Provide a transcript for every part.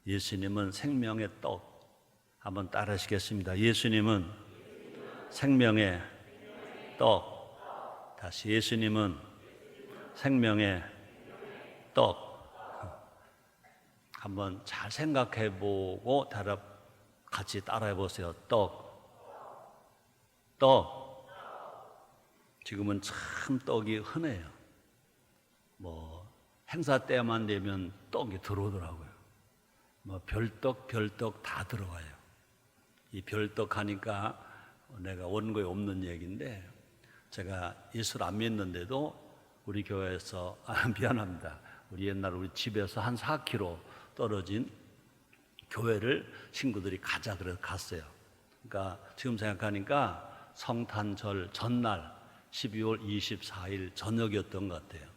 예수님은 생명의 떡. 한번 따라 하시겠습니다. 예수님은 생명의 떡. 다시 예수님은 생명의 떡. 한번 잘 생각해 보고 같이 따라해 보세요. 떡. 떡. 지금은 참 떡이 흔해요. 행사 때만 되면 떡이 들어오더라고요. 별떡 다 들어가요. 이 별떡 하니까 내가 원고에 없는 얘기인데, 제가 예수를 안 믿는데도 우리 교회에서, 미안합니다. 우리 집에서 한 4km 떨어진 교회를 친구들이 가자 그래서 갔어요. 그러니까 지금 생각하니까 성탄절 전날 12월 24일 저녁이었던 것 같아요.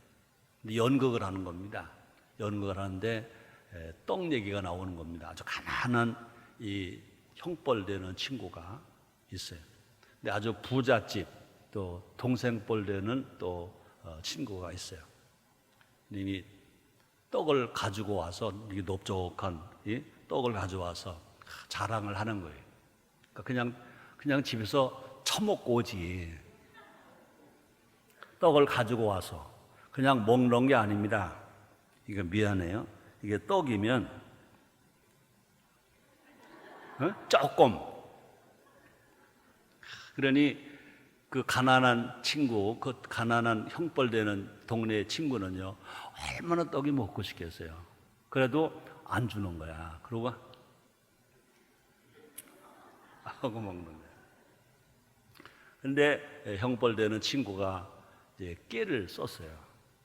근데 연극을 하는 겁니다. 연극을 하는데 떡 얘기가 나오는 겁니다. 아주 가난한 이 형벌 되는 친구가 있어요. 근데 아주 부잣집 또 동생뻘 되는 또 친구가 있어요. 이 떡을 가지고 와서, 이게 넓적한 이 떡을 가져와서 자랑을 하는 거예요. 그러니까 그냥 집에서 처먹고 오지. 떡을 가지고 와서 그냥 먹는 게 아닙니다. 이거 미안해요. 이게 떡이면 조금. 그러니 그 가난한 친구, 그 가난한 형벌 되는 동네의 친구는요, 얼마나 떡이 먹고 싶겠어요. 그래도 안 주는 거야. 그러고 하고 먹는 거야. 근데 형벌 되는 친구가 이제 깨를 썼어요.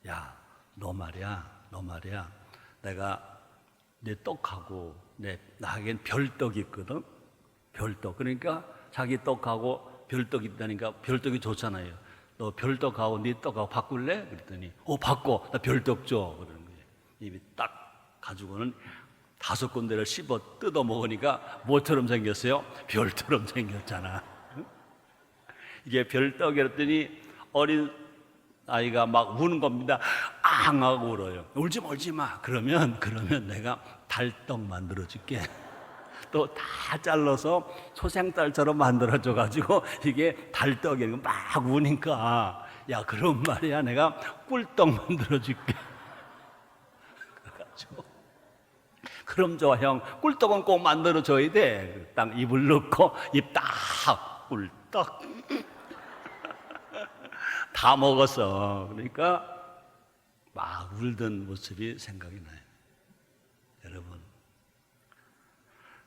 야, 너 말이야. 내가 내 떡하고 나에겐 별떡이 있거든. 별떡. 그러니까 자기 떡하고 별떡이 있다니까, 별떡이 좋잖아요. 너 별떡하고 네 떡하고 바꿀래? 그랬더니 바꿔. 나 별떡 줘. 그러는 거예요. 입이 딱 가지고는 5군데를 씹어 뜯어 먹으니까 뭐처럼 생겼어요? 별처럼 생겼잖아. 이게 별떡이랬더니 어린 아이가 막 우는 겁니다. 앙 하고 울어요. 울지 마. 그러면 내가 달떡 만들어 줄게. 또 다 잘라서 소생딸처럼 만들어줘 가지고 이게 달떡이고 막 우니까, 야, 그런 말이야. 내가 꿀떡 만들어 줄게. 그래가지고, 그럼 좋아 형, 꿀떡은 꼭 만들어 줘야 돼. 딱 입을 넣고 입 딱 꿀떡. 다 먹었어. 그러니까 막 울던 모습이 생각이 나요. 여러분,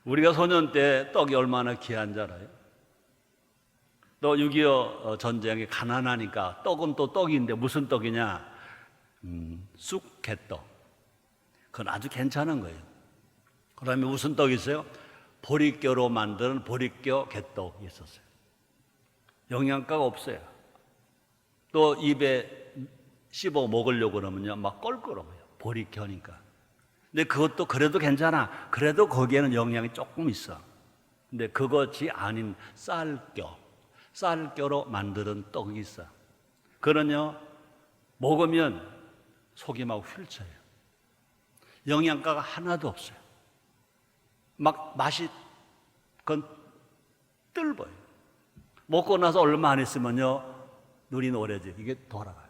우리가 소년 때 떡이 얼마나 귀한 줄 알아요? 또 6.25 전쟁에 가난하니까 떡은 또 떡인데 무슨 떡이냐? 쑥개떡. 그건 아주 괜찮은 거예요. 그 다음에 무슨 떡이 있어요? 보리뼈로 만드는 보리뼈 개떡이 있었어요. 영양가가 없어요. 또 입에 씹어 먹으려고 그러면요, 막 껄끄러워요. 보리뼈니까. 근데 그것도 그래도 괜찮아. 그래도 거기에는 영양이 조금 있어. 근데 그것이 아닌 쌀뼈로 만드는 떡이 있어. 그러냐, 먹으면 속이 막 휠쳐요. 영양가가 하나도 없어요. 막 맛이 그건 뜰보요. 먹고 나서 얼마 안 있으면요, 눈이 노래져. 이게 돌아가요.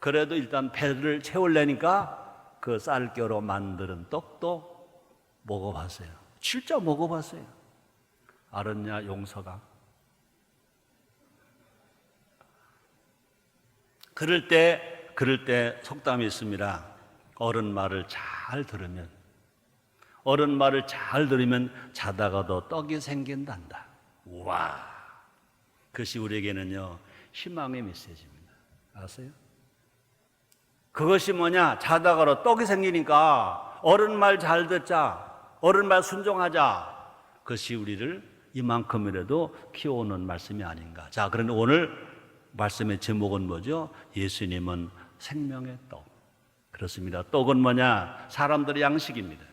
그래도 일단 배를 채우려니까 그 쌀겨로 만드는 떡도 먹어봤어요. 진짜 먹어봤어요. 알았냐, 용서가? 그럴 때 속담이 있습니다. 어른 말을 잘 들으면 자다가도 떡이 생긴단다. 우와, 그것이 우리에게는요, 희망의 메시지입니다. 아세요? 그것이 뭐냐? 자다가도 떡이 생기니까 어른 말 잘 듣자, 어른 말 순종하자. 그것이 우리를 이만큼이라도 키워오는 말씀이 아닌가. 자, 그런데 오늘 말씀의 제목은 뭐죠? 예수님은 생명의 떡. 그렇습니다. 떡은 뭐냐? 사람들의 양식입니다.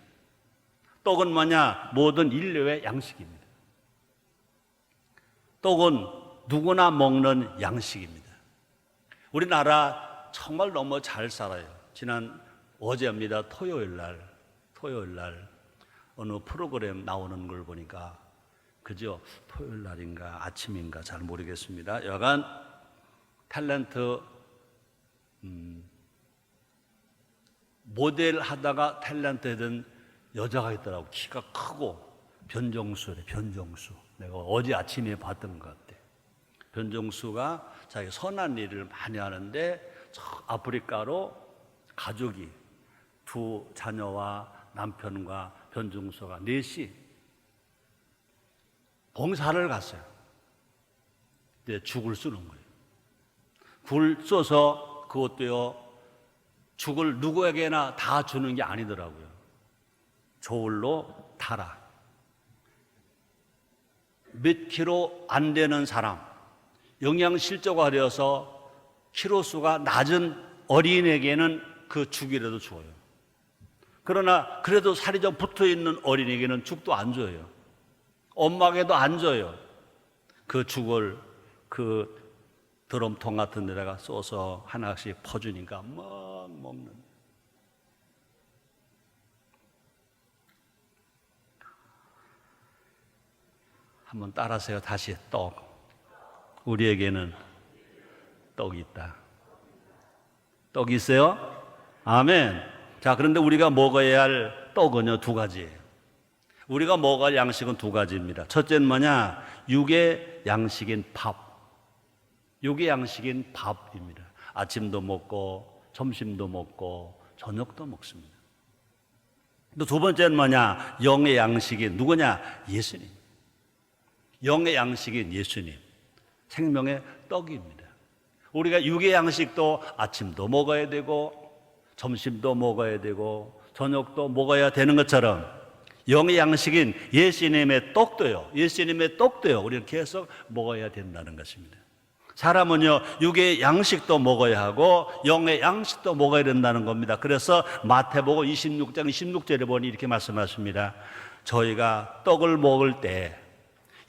떡은 뭐냐? 모든 인류의 양식입니다. 떡은 누구나 먹는 양식입니다. 우리나라 정말 너무 잘 살아요. 어제입니다. 토요일 날 토요일 날 어느 프로그램 나오는 걸 보니까 그죠? 토요일 날인가 아침인가 잘 모르겠습니다. 여간 탤런트 모델 하다가 탤런트 된 여자가 있더라고. 키가 크고 변정수래. 변정수. 내가 어제 아침에 봤던 것 같아. 변정수가 자기 선한 일을 많이 하는데 저 아프리카로 가족이 두 자녀와 남편과 변정수가 넷이 봉사를 갔어요. 근데 죽을 쓰는 거예요. 굴 써서 그것도요, 죽을 누구에게나 다 주는 게 아니더라고요. 저울로 달아. 몇 킬로 안 되는 사람, 영양실조가 되어서 키로수가 낮은 어린에게는 그 죽이라도 줘요. 그러나 그래도 살이 좀 붙어 있는 어린에게는 죽도 안 줘요. 엄마에게도 안 줘요. 그 죽을 그 드럼통 같은 데다가 쏘서 하나씩 퍼주니까 막 먹는. 한번 따라하세요. 다시 떡. 우리에게는 떡이 있다. 떡이 있어요? 아멘. 자, 그런데 우리가 먹어야 할 떡은요, 두 가지예요. 우리가 먹어야 할 양식은 두 가지입니다. 첫째는 뭐냐? 육의 양식인 밥. 육의 양식인 밥입니다. 아침도 먹고 점심도 먹고 저녁도 먹습니다. 또 두 번째는 뭐냐? 영의 양식인 누구냐? 예수님. 영의 양식인 예수님. 생명의 떡입니다. 우리가 육의 양식도 아침도 먹어야 되고 점심도 먹어야 되고 저녁도 먹어야 되는 것처럼 영의 양식인 예수님의 떡도요. 예수님의 떡도요. 우리는 계속 먹어야 된다는 것입니다. 사람은요, 육의 양식도 먹어야 하고 영의 양식도 먹어야 된다는 겁니다. 그래서 마태복음 26장 16절에 보니 이렇게 말씀하십니다. 저희가 떡을 먹을 때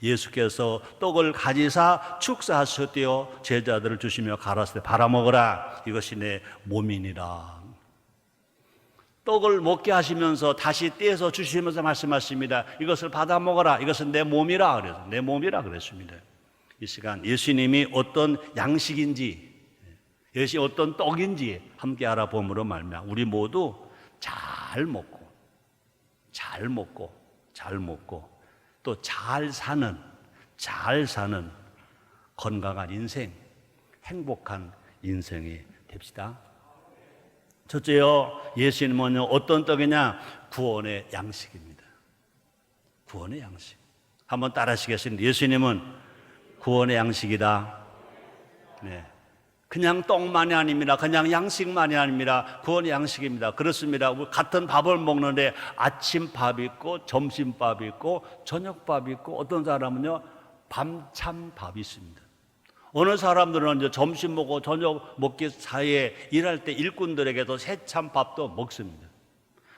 예수께서 떡을 가지사 축사하셨대요. 제자들을 주시며 가라사대 팔아먹으라. 이것이 내 몸이니라. 떡을 먹게 하시면서 다시 떼서 주시면서 말씀하십니다. 이것을 받아 먹어라. 이것은 내 몸이라. 그래서 내 몸이라 그랬습니다. 이 시간 예수님이 어떤 양식인지, 예수님이 어떤 떡인지 함께 알아봄으로 말미암아 우리 모두 잘 먹고 또 잘 사는 건강한 인생, 행복한 인생이 됩시다. 첫째요, 예수님은 어떤 떡이냐? 구원의 양식입니다. 구원의 양식. 한번 따라 하시겠습니다. 예수님은 구원의 양식이다. 네. 그냥 떡만이 아닙니다. 그냥 양식만이 아닙니다. 구원의 양식입니다. 그렇습니다. 우리 같은 밥을 먹는데 아침 밥 있고 점심 밥 있고 저녁 밥 있고 어떤 사람은요 밤참 밥이 있습니다. 어느 사람들은 이제 점심 먹고 저녁 먹기 사이에 일할 때 일꾼들에게도 새참 밥도 먹습니다.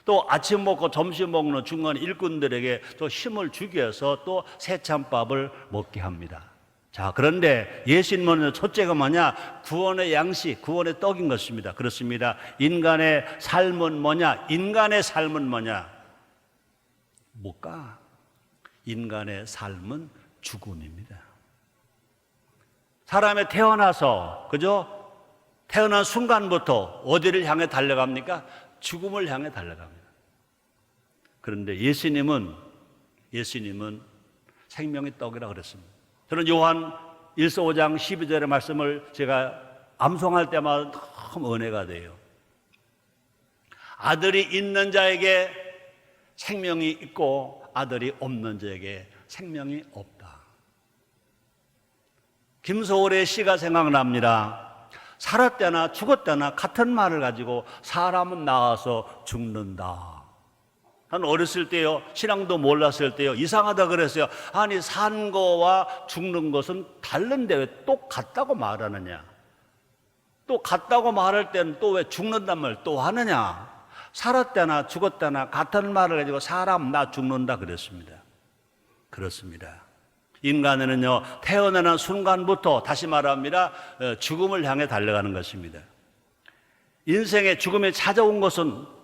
또 아침 먹고 점심 먹는 중간 일꾼들에게 또 힘을 주기 위해서 또 새참 밥을 먹게 합니다. 자, 그런데 예수님은 첫째가 뭐냐? 구원의 양식, 구원의 떡인 것입니다. 그렇습니다. 인간의 삶은 뭐냐? 인간의 삶은 뭐냐? 뭘까? 인간의 삶은 죽음입니다. 사람이 태어나서, 그죠? 태어난 순간부터 어디를 향해 달려갑니까? 죽음을 향해 달려갑니다. 그런데 예수님은 생명의 떡이라 그랬습니다. 저는 요한 1서 5장 12절의 말씀을 제가 암송할 때마다 너무 은혜가 돼요. 아들이 있는 자에게 생명이 있고 아들이 없는 자에게 생명이 없다. 김소월의 시가 생각납니다. 살았다나 죽었다나 같은 말을 가지고 사람은 나와서 죽는다. 한 어렸을 때요, 신앙도 몰랐을 때요, 이상하다 그랬어요. 아니, 산 거와 죽는 것은 다른데 왜 똑같다고 말하느냐? 또 같다고 말할 때는 또 왜 죽는단 말 또 하느냐? 살았다나 죽었다나 같은 말을 가지고 사람 나 죽는다 그랬습니다. 그렇습니다. 인간은요, 태어나는 순간부터 다시 말합니다, 죽음을 향해 달려가는 것입니다. 인생의 죽음이 찾아온 것은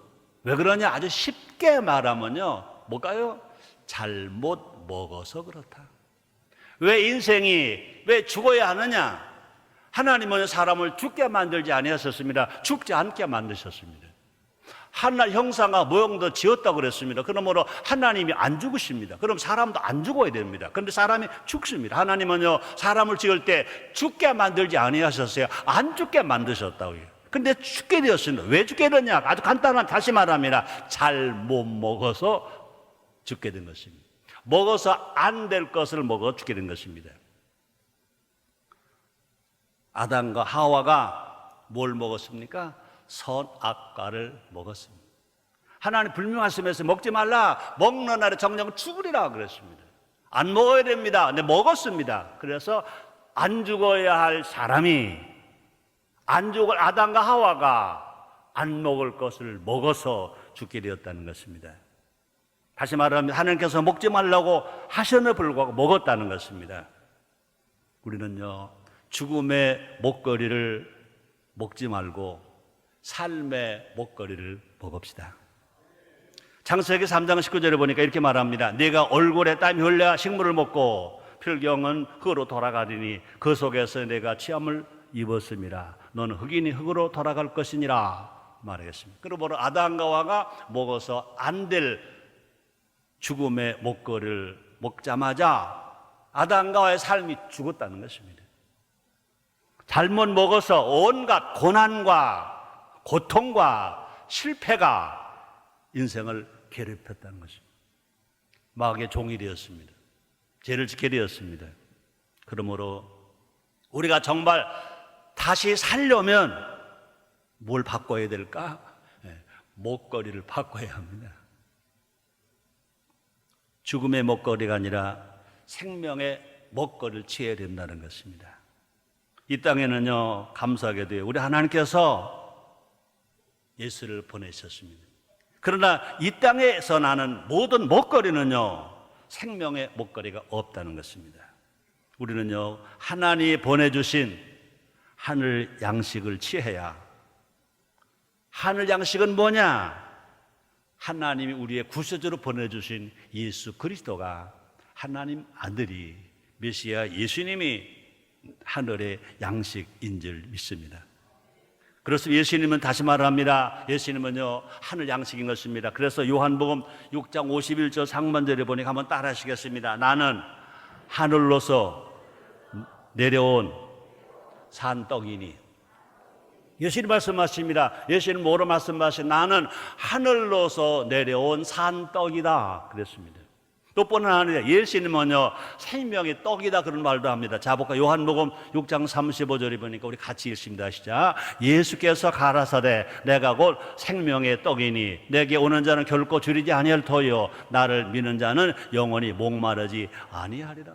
왜 그러냐? 아주 쉽게 말하면요, 뭘까요? 잘못 먹어서 그렇다. 왜 인생이 왜 죽어야 하느냐? 하나님은 사람을 죽게 만들지 아니하셨습니다. 죽지 않게 만드셨습니다. 하늘 형상과 모형도 지었다고 그랬습니다. 그러므로 하나님이 안 죽으십니다. 그럼 사람도 안 죽어야 됩니다. 그런데 사람이 죽습니다. 하나님은요, 사람을 지을 때 죽게 만들지 아니하셨어요. 안 죽게 만드셨다고요. 근데 죽게 되었습니다. 왜 죽게 되냐? 아주 간단한, 다시 말합니다. 잘못 먹어서 죽게 된 것입니다. 먹어서 안 될 것을 먹어 죽게 된 것입니다. 아담과 하와가 뭘 먹었습니까? 선악과를 먹었습니다. 하나님 분명하시면서 먹지 말라, 먹는 날에 정령 죽으리라 그랬습니다. 안 먹어야 됩니다. 근데 먹었습니다. 그래서 안 죽어야 할 사람이, 안 죽을 아담과 하와가 안 먹을 것을 먹어서 죽게 되었다는 것입니다. 다시 말하면 하나님께서 먹지 말라고 하셨음에도 불구하고 먹었다는 것입니다. 우리는요, 죽음의 먹거리를 먹지 말고 삶의 먹거리를 먹읍시다. 창세기 3장 19절에 보니까 이렇게 말합니다. 네가 얼굴에 땀이 흘려 식물을 먹고 필경은 흙으로 돌아가리니 그 속에서 내가 취함을 입었음이라. 너는 흙이니 흙으로 돌아갈 것이니라 말하겠습니다. 그러므로 아담과 하와가 먹어서 안 될 죽음의 먹거리를 먹자마자 아담과 하와의 삶이 죽었다는 것입니다. 잘못 먹어서 온갖 고난과 고통과 실패가 인생을 괴롭혔다는 것입니다. 마귀의 종이 되었습니다. 죄를 짓게 되었습니다. 그러므로 우리가 정말 다시 살려면 뭘 바꿔야 될까? 먹거리를 바꿔야 합니다. 죽음의 먹거리가 아니라 생명의 먹거리를 취해야 된다는 것입니다. 이 땅에는요, 감사하게도 우리 하나님께서 예수를 보내셨습니다. 그러나 이 땅에서 나는 모든 먹거리는요, 생명의 먹거리가 없다는 것입니다. 우리는요, 하나님이 보내주신 하늘 양식을 취해야. 하늘 양식은 뭐냐? 하나님이 우리의 구세주로 보내주신 예수 그리스도가, 하나님 아들이, 메시아 예수님이 하늘의 양식인 줄 믿습니다. 그래서 예수님은, 다시 말합니다, 예수님은요 하늘 양식인 것입니다. 그래서 요한복음 6장 51절 상반절에 보니까 한번 따라 하시겠습니다. 나는 하늘로서 내려온 산떡이니. 예수님 말씀하십니다. 예수님 뭐로 말씀하신? 나는 하늘로서 내려온 산떡이다 그랬습니다. 또 뻔한 하늘에 예수님은요 생명의 떡이다 그런 말도 합니다. 자 볼까, 요한복음 6장 35절에 보니까 우리 같이 읽습니다. 시작. 예수께서 가라사대 내가 곧 생명의 떡이니 내게 오는 자는 결코 줄이지 아니할 터요 나를 믿는 자는 영원히 목마르지 아니하리라.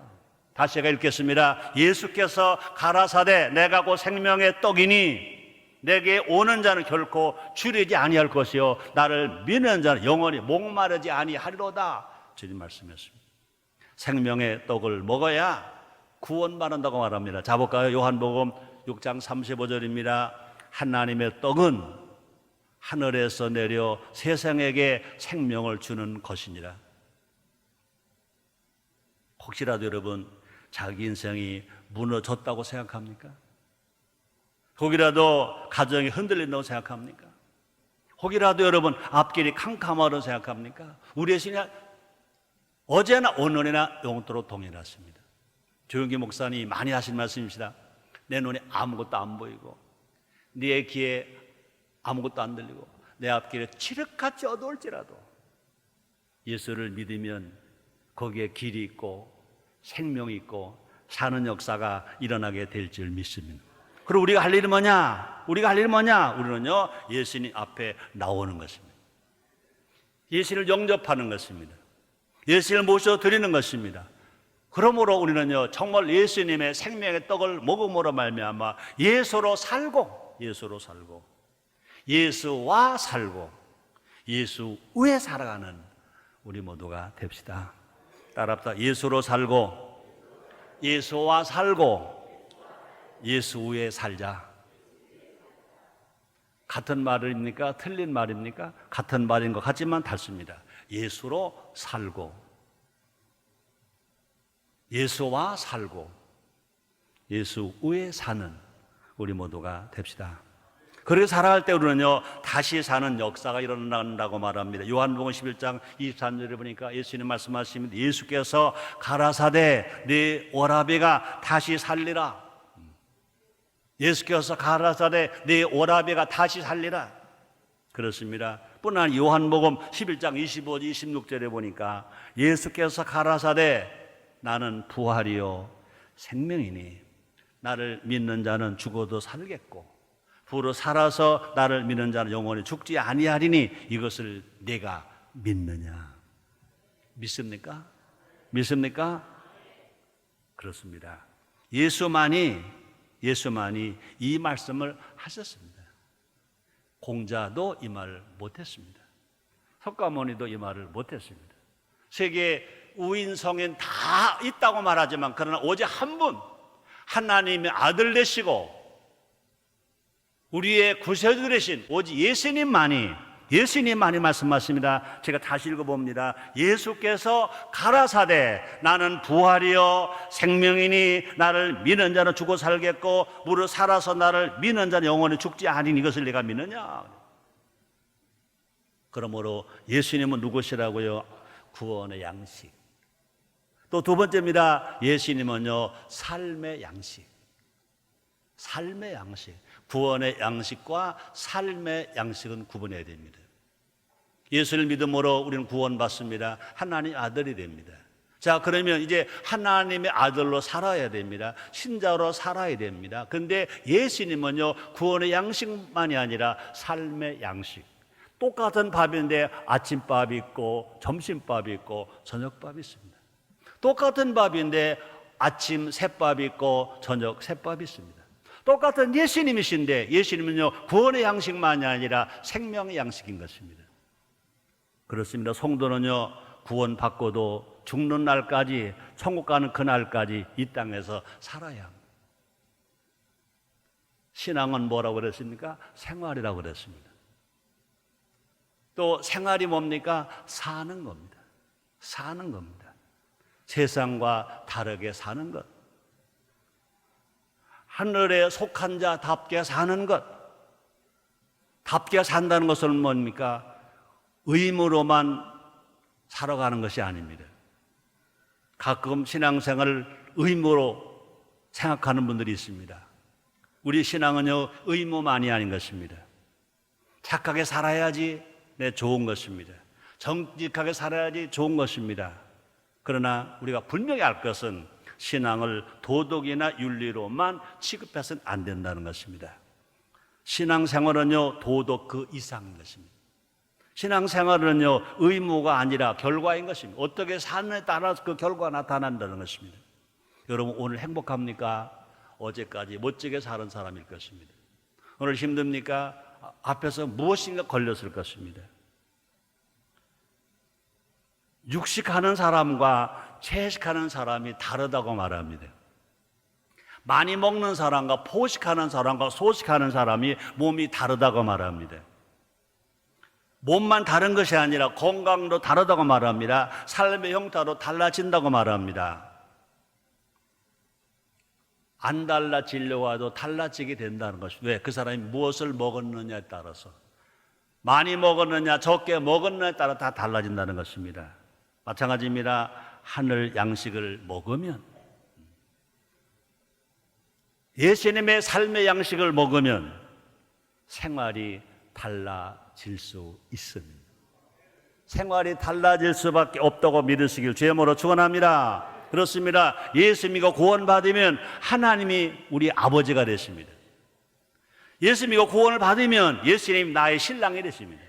다시 제가 읽겠습니다. 예수께서 가라사대 내가 곧 생명의 떡이니 내게 오는 자는 결코 줄이지 아니할 것이요 나를 믿는 자는 영원히 목마르지 아니하리로다. 주님 말씀이었습니다. 생명의 떡을 먹어야 구원받는다고 말합니다. 자 볼까요? 요한복음 6장 35절입니다. 하나님의 떡은 하늘에서 내려 세상에게 생명을 주는 것이니라. 혹시라도 여러분 자기 인생이 무너졌다고 생각합니까? 혹이라도 가정이 흔들린다고 생각합니까? 혹이라도 여러분 앞길이 캄캄하다고 생각합니까? 우리의 신이 어제나 오늘이나 영원토록 동일하십니다. 조용기 목사님이 많이 하신 말씀입니다. 내 눈에 아무것도 안 보이고 네 귀에 아무것도 안 들리고 내 앞길에 칠흑같이 어두울지라도 예수를 믿으면 거기에 길이 있고 생명이 있고 사는 역사가 일어나게 될 줄 믿습니다. 그리고 우리가 할 일이 뭐냐? 우리는요 예수님 앞에 나오는 것입니다. 예수를 영접하는 것입니다. 예수를 모셔드리는 것입니다. 그러므로 우리는요 정말 예수님의 생명의 떡을 먹음으로 말미암아 예수와 살고 예수와 살고 예수 위에 살아가는 우리 모두가 됩시다. 따라합시다. 예수로 살고 예수와 살고 예수 위에 살자. 같은 말입니까? 틀린 말입니까? 같은 말인 것 같지만 다릅니다. 예수로 살고, 예수와 살고, 예수 위에 사는 우리 모두가 됩시다. 그렇게 살아갈 때 우리는요, 다시 사는 역사가 일어난다고 말합니다. 요한복음 11장 23절에 보니까 예수님 말씀하십니다. 예수께서 가라사대 네 오라비가 다시 살리라. 예수께서 가라사대 네 오라비가 다시 살리라. 그렇습니다. 뿐만 아니라 요한복음 11장 25, 26절에 보니까 예수께서 가라사대 나는 부활이요 생명이니 나를 믿는 자는 죽어도 살겠고 부로 살아서 나를 믿는 자는 영원히 죽지 아니하리니 이것을 내가 믿느냐? 믿습니까? 믿습니까? 그렇습니다. 예수만이 이 말씀을 하셨습니다. 공자도 이 말을 못했습니다. 석가모니도 이 말을 못했습니다. 세계 우인 성인 다 있다고 말하지만 그러나 오직 한 분, 하나님의 아들 되시고 우리의 구세주 되신 오직 예수님만이 말씀하십니다. 제가 다시 읽어봅니다. 예수께서 가라사대 나는 부활이요 생명이니 나를 믿는 자는 죽어 살겠고 무릇 살아서 나를 믿는 자는 영원히 죽지 아니니 이것을 내가 믿느냐? 그러므로 예수님은 누구시라고요? 구원의 양식. 또 두 번째입니다. 예수님은요 삶의 양식. 삶의 양식. 구원의 양식과 삶의 양식은 구분해야 됩니다. 예수를 믿음으로 우리는 구원받습니다. 하나님의 아들이 됩니다. 자, 그러면 이제 하나님의 아들로 살아야 됩니다. 신자로 살아야 됩니다. 그런데 예수님은요 구원의 양식만이 아니라 삶의 양식. 똑같은 밥인데 아침밥이 있고 점심밥이 있고 저녁밥이 있습니다. 똑같은 밥인데 아침 새밥이 있고 저녁 새밥이 있습니다. 똑같은 예수님이신데 예수님은요 구원의 양식만이 아니라 생명의 양식인 것입니다. 그렇습니다. 성도는요 구원받고도 죽는 날까지 천국 가는 그날까지 이 땅에서 살아야 합니다. 신앙은 뭐라고 그랬습니까? 생활이라고 그랬습니다. 또 생활이 뭡니까? 사는 겁니다. 사는 겁니다. 세상과 다르게 사는 것. 하늘에 속한 자답게 사는 것. 답게 산다는 것은 뭡니까? 의무로만 살아가는 것이 아닙니다. 가끔 신앙생활을 의무로 생각하는 분들이 있습니다. 우리 신앙은요 의무만이 아닌 것입니다. 착하게 살아야지 좋은 것입니다. 정직하게 살아야지 좋은 것입니다. 그러나 우리가 분명히 알 것은 신앙을 도덕이나 윤리로만 취급해서는 안 된다는 것입니다. 신앙생활은요 도덕 그 이상인 것입니다. 신앙생활은요 의무가 아니라 결과인 것입니다. 어떻게 사느냐에 따라서 그 결과가 나타난다는 것입니다. 여러분 오늘 행복합니까? 어제까지 멋지게 사는 사람일 것입니다. 오늘 힘듭니까? 앞에서 무엇인가 걸렸을 것입니다. 육식하는 사람과 채식하는 사람이 다르다고 말합니다. 많이 먹는 사람과 포식하는 사람과 소식하는 사람이 몸이 다르다고 말합니다. 몸만 다른 것이 아니라 건강도 다르다고 말합니다. 삶의 형태도 달라진다고 말합니다. 안 달라지려고 해도 달라지게 된다는 것입니다. 왜? 그 사람이 무엇을 먹었느냐에 따라서, 많이 먹었느냐 적게 먹었느냐에 따라 다 달라진다는 것입니다. 마찬가지입니다. 하늘 양식을 먹으면, 예수님의 삶의 양식을 먹으면 생활이 달라질 수 있습니다. 생활이 달라질 수밖에 없다고 믿으시길 주의 이름으로 축원합니다. 그렇습니다. 예수 믿고 구원받으면 하나님이 우리 아버지가 되십니다. 예수 믿고 구원을 받으면 예수님 나의 신랑이 되십니다.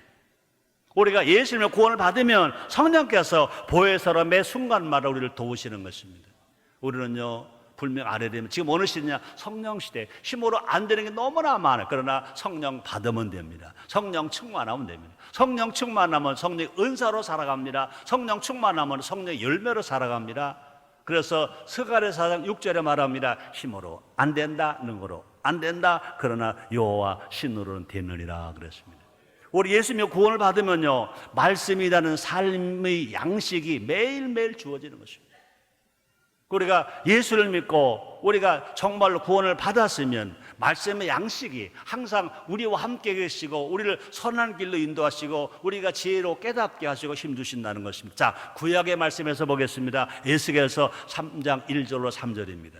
우리가 예수님의 구원을 받으면 성령께서 보혜사로 매 순간마다 우리를 도우시는 것입니다. 우리는요 불명 아래 되면 지금 어느 시대냐? 성령 시대. 힘으로 안 되는 게 너무나 많아요. 그러나 성령 받으면 됩니다. 성령 충만하면 됩니다. 성령 충만하면 성령의 은사로 살아갑니다. 성령 충만하면 성령의 열매로 살아갑니다. 그래서 스가랴 4장 6절에 말합니다. 힘으로 안 된다, 능으로 안 된다. 그러나 여호와 신으로는 되느니라 그랬습니다. 우리 예수님의 구원을 받으면요, 말씀이라는 삶의 양식이 매일매일 주어지는 것입니다. 우리가 예수를 믿고 우리가 정말로 구원을 받았으면 말씀의 양식이 항상 우리와 함께 계시고 우리를 선한 길로 인도하시고 우리가 지혜로 깨닫게 하시고 힘주신다는 것입니다. 자, 구약의 말씀에서 보겠습니다. 에스겔서 3장 1절로 3절입니다.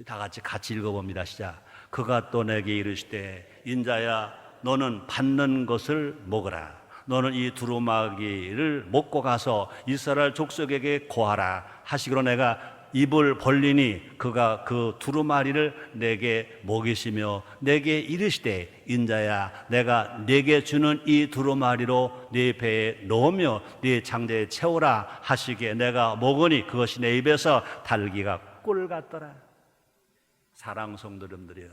다 같이 읽어봅니다. 시작. 그가 또 내게 이르시되 인자야 너는 받는 것을 먹으라. 너는 이 두루마기를 먹고 가서 이스라엘 족속에게 고하라 하시기로 내가 입을 벌리니 그가 그 두루마리를 내게 먹이시며 내게 이르시되 인자야 내가 내게 주는 이 두루마리로 네 배에 넣으며 네 장대에 채우라 하시기에 내가 먹으니 그것이 내 입에서 달기가 꿀 같더라. 사랑 성도님들이여,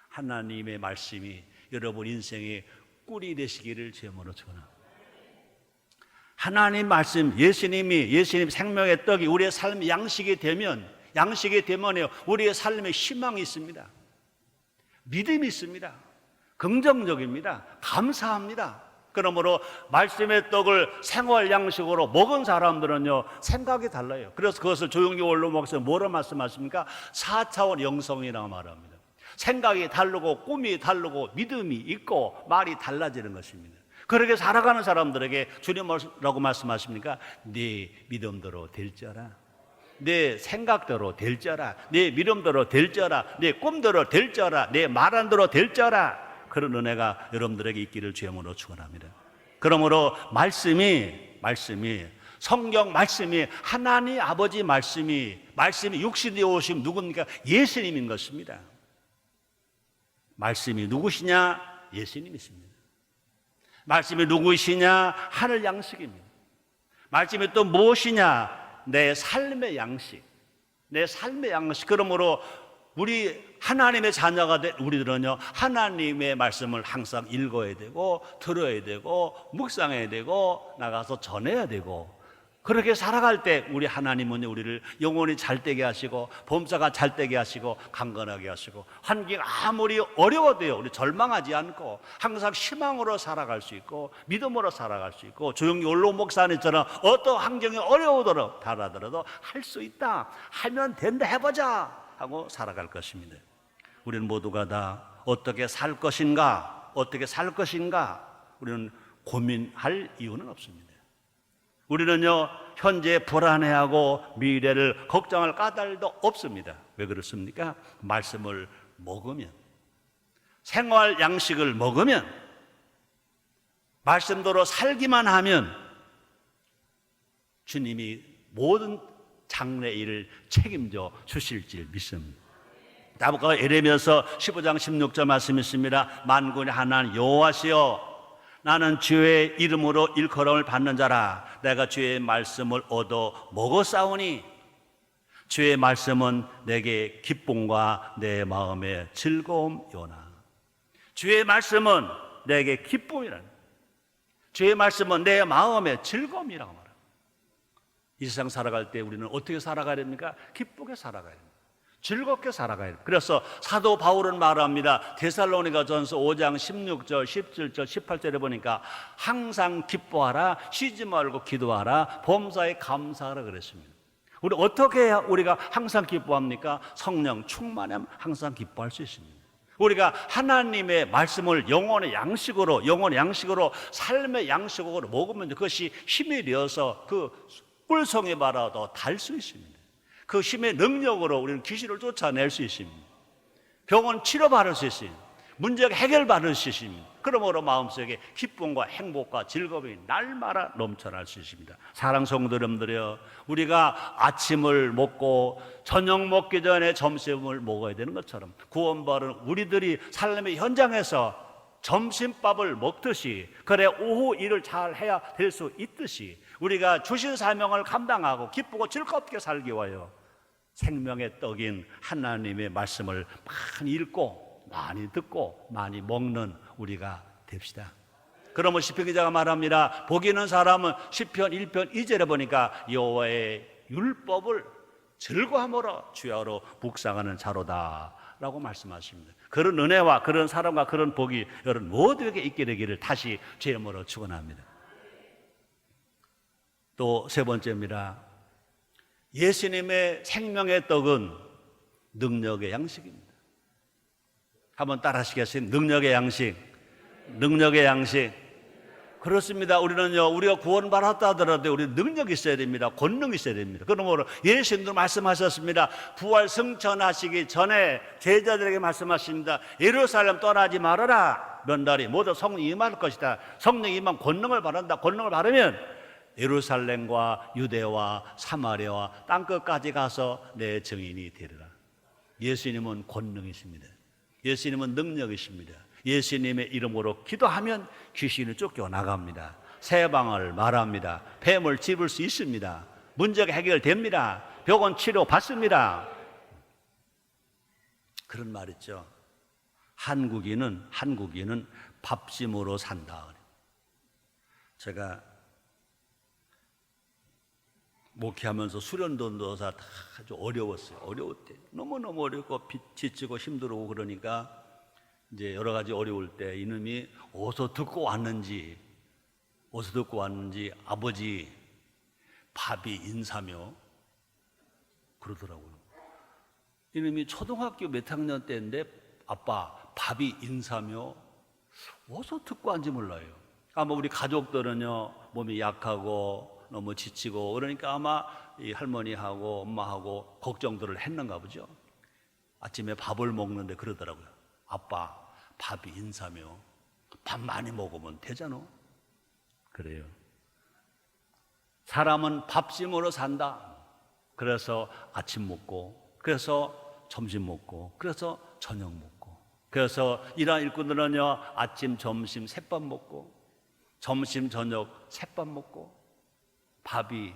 하나님의 말씀이 여러분 인생의 꿀이 되시기를 주님으로 축원합니다. 하나님 말씀, 예수님 생명의 떡이 우리의 삶의 양식이 되면요, 우리의 삶에 희망이 있습니다. 믿음이 있습니다. 긍정적입니다. 감사합니다. 그러므로 말씀의 떡을 생활 양식으로 먹은 사람들은요, 생각이 달라요. 그래서 그것을 조용기 원로 목사님 뭐라 말씀하십니까? 4차원 영성이라고 말합니다. 생각이 다르고 꿈이 다르고 믿음이 있고 말이 달라지는 것입니다. 그렇게 살아가는 사람들에게 주님 뭐라고 말씀하십니까? 네 믿음대로 될지어라. 내 생각대로 될지어라. 내 믿음대로 될지어라. 내 꿈대로 될지어라. 내 말한 대로 될지어라. 그런 은혜가 여러분들에게 있기를 주님으로 축원합니다. 그러므로 말씀이 성경 말씀이 하나님 아버지 말씀이 육신이 오심 누굽니까? 예수님인 것입니다. 말씀이 누구시냐? 예수님이십니다. 말씀이 누구시냐? 하늘 양식입니다. 말씀이 또 무엇이냐? 내 삶의 양식. 그러므로 우리 하나님의 자녀가 된 우리들은요, 하나님의 말씀을 항상 읽어야 되고 들어야 되고 묵상해야 되고 나가서 전해야 되고, 그렇게 살아갈 때 우리 하나님은 우리를 영혼이 잘되게 하시고 범사가 잘되게 하시고 강건하게 하시고, 환경 아무리 어려워도요 우리 절망하지 않고 항상 희망으로 살아갈 수 있고 믿음으로 살아갈 수 있고, 조용히 올로 목사님처럼 어떤 환경이 어려우더라도 달아들어도 할 수 있다, 하면 된다, 해보자 하고 살아갈 것입니다. 우리는 모두가 다 어떻게 살 것인가 우리는 고민할 이유는 없습니다. 우리는요 현재 불안해하고 미래를 걱정할 까닭도 없습니다. 왜 그렇습니까? 말씀을 먹으면, 생활 양식을 먹으면, 말씀대로 살기만 하면 주님이 모든 장래 일을 책임져 주실 줄 믿습니다. 다음과 예레미야서 15장 16절 말씀이 있습니다. 만군의 하나님 여호와시여, 나는 주의 이름으로 일컬음을 받는 자라. 내가 주의 말씀을 얻어 먹었사오니 주의 말씀은 내게 기쁨과 내 마음의 즐거움이오나. 주의 말씀은 내게 기쁨이라. 주의 말씀은 내 마음의 즐거움이라고 말합니다. 이 세상 살아갈 때 우리는 어떻게 살아가야 됩니까? 기쁘게 살아가야 됩니다. 즐겁게 살아가야 됩니다. 그래서 사도 바울은 말합니다. 데살로니가전서 5장 16절, 17절, 18절에 보니까 항상 기뻐하라, 쉬지 말고 기도하라, 범사에 감사하라 그랬습니다. 우리 어떻게 해야 우리가 항상 기뻐합니까? 성령 충만하면 항상 기뻐할 수 있습니다. 우리가 하나님의 말씀을 영혼의 양식으로 삶의 양식으로 먹으면 그것이 힘이 되어서 그 꿀송이 바라도 달 수 있습니다. 그 힘의 능력으로 우리는 귀신을 쫓아낼 수 있습니다. 병원 치료받을 수 있습니다. 문제가 해결받을 수 있습니다. 그러므로 마음속에 기쁨과 행복과 즐거움이 날마다 넘쳐날 수 있습니다. 사랑 성도 여러분들이여, 우리가 아침을 먹고 저녁 먹기 전에 점심을 먹어야 되는 것처럼 구원받은 우리들이 삶의 현장에서 점심밥을 먹듯이, 그래 오후 일을 잘 해야 될 수 있듯이 우리가 주신 사명을 감당하고 기쁘고 즐겁게 살기 위하여 생명의 떡인 하나님의 말씀을 많이 읽고 많이 듣고 많이 먹는 우리가 됩시다. 그러면 시편 기자가 말합니다. 복 있는 사람은 시편 1편 2절에 보니까 여호와의 율법을 즐거함으로 주야로 묵상하는 자로다 라고 말씀하십니다. 그런 은혜와 그런 사랑과 그런 복이 여러분 모두에게 있게 되기를 다시 제 이름으로 축원합니다. 또 세 번째입니다. 예수님의 생명의 떡은 능력의 양식입니다. 한번 따라 하시겠습니까? 능력의 양식, 능력의 양식. 그렇습니다. 우리는요, 우리가 구원받았다 하더라도 우리 능력이 있어야 됩니다. 권능이 있어야 됩니다. 그러므로 예수님도 말씀하셨습니다. 부활 승천하시기 전에 제자들에게 말씀하십니다. 예루살렘 떠나지 말아라. 몇 날이 모두 성령이 임할 것이다. 성령이 임하면 권능을 받는다. 권능을 받으면 예루살렘과 유대와 사마리아와 땅끝까지 가서 내 증인이 되리라. 예수님은 권능이십니다. 예수님은 능력이십니다. 예수님의 이름으로 기도하면 귀신이 쫓겨나갑니다. 세방을 말합니다. 뱀을 집을 수 있습니다. 문제가 해결됩니다. 병원 치료 받습니다. 그런 말 있죠. 한국인은 밥심으로 산다. 제가 목회하면서 수련도사 아주 어려웠어요. 어려울 때 너무너무 어렵고 지치고 힘들고 그러니까 이제 여러 가지 어려울 때 이놈이 어디서 듣고 왔는지 아버지 밥이 인사며 그러더라고요. 이놈이 초등학교 몇 학년 때인데 아빠 밥이 인사며 어디서 듣고 왔는지 몰라요. 아마 우리 가족들은요 몸이 약하고 너무 지치고 그러니까 아마 이 할머니하고 엄마하고 걱정들을 했는가 보죠. 아침에 밥을 먹는데 그러더라고요. 아빠 밥이 인사며 밥 많이 먹으면 되잖아. 그래요. 사람은 밥심으로 산다. 그래서 아침 먹고, 그래서 점심 먹고, 그래서 저녁 먹고, 그래서 이러한 일꾼들은요 아침 점심 셋밥 먹고 점심 저녁 셋밥 먹고 밥이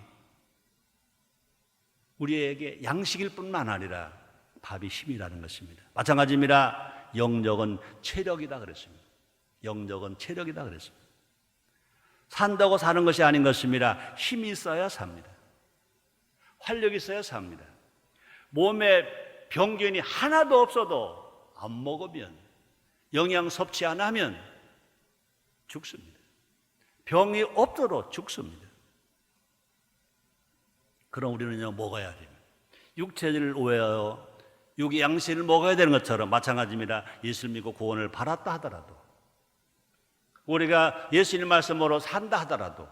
우리에게 양식일 뿐만 아니라 밥이 힘이라는 것입니다. 마찬가지입니다. 영적은 체력이다 그랬습니다. 영적은 체력이다 그랬습니다. 산다고 사는 것이 아닌 것입니다. 힘이 있어야 삽니다. 활력이 있어야 삽니다. 몸에 병균이 하나도 없어도 안 먹으면, 영양 섭취 안 하면 죽습니다. 병이 없도록 죽습니다. 그럼 우리는요 먹어야 됩니다. 육체를 오해하여 육의 양식을 먹어야 되는 것처럼 마찬가지입니다. 예수를 믿고 구원을 받았다 하더라도, 우리가 예수님 말씀으로 산다 하더라도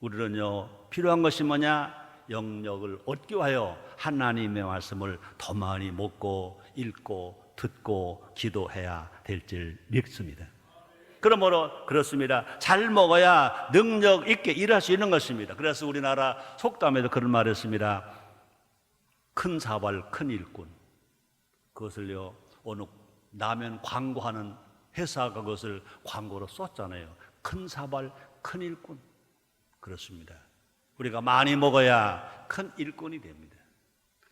우리는요 필요한 것이 뭐냐? 영력을 얻기 위하여 하나님의 말씀을 더 많이 먹고 읽고 듣고 기도해야 될 줄 믿습니다. 그러므로 그렇습니다. 잘 먹어야 능력 있게 일할 수 있는 것입니다. 그래서 우리나라 속담에도 그런 말을 했습니다. 큰 사발 큰 일꾼. 그것을요 어느 라면 광고하는 회사가 그것을 광고로 썼잖아요. 큰 사발 큰 일꾼. 그렇습니다. 우리가 많이 먹어야 큰 일꾼이 됩니다.